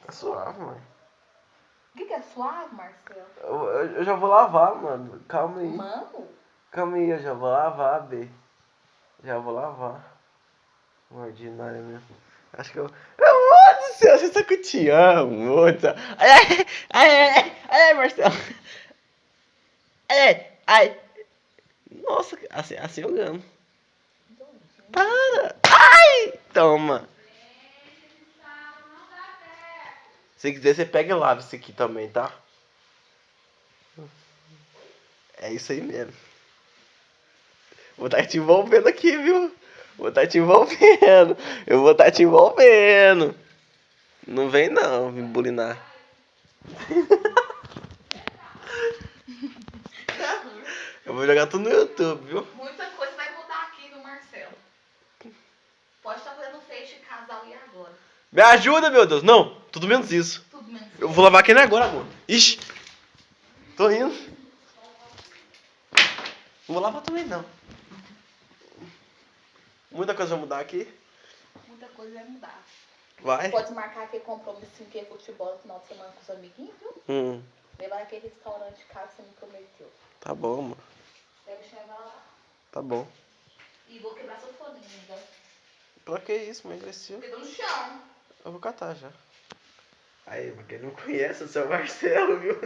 É suave, mãe. O que é suave, Marcelo? Eu já vou lavar, mano. Calma aí. Mano? Calma aí, eu já vou lavar, B. Já vou lavar. Ordinária mesmo. Acho que eu. Meu Deus do céu, você sabe que eu te amo, muito. Ai, Marcelo. Ai. Nossa, assim eu ganho. Para! Ai! Toma. Se quiser, você pega e lava isso aqui também, tá? É isso aí mesmo. Vou estar te envolvendo aqui, viu? Vou estar te envolvendo. Eu vou estar te envolvendo. Não vem não, me bulinar. Eu vou jogar tudo no YouTube, viu? Muita coisa vai mudar aqui do Marcelo. Pode estar fazendo fecho de casal e agora. Me ajuda, meu Deus. Não, tudo menos isso. Tudo menos Eu vou lavar aquele agora, amor. Ixi. Tô indo. Não vou lavar também, não. Muita coisa vai mudar aqui. Muita coisa vai mudar. Vai. Pode marcar aquele compromisso que é futebol no final de semana com os amiguinhos, viu? Levar naquele restaurante caro que você me prometeu. Tá bom, amor. Deve chegar lá. Tá bom. E vou quebrar seu fone ainda. Pra que isso, mãe? Cresceu. Quebrou no chão. Eu vou catar já. Aí, pra quem não conhece, o seu Marcelo, viu?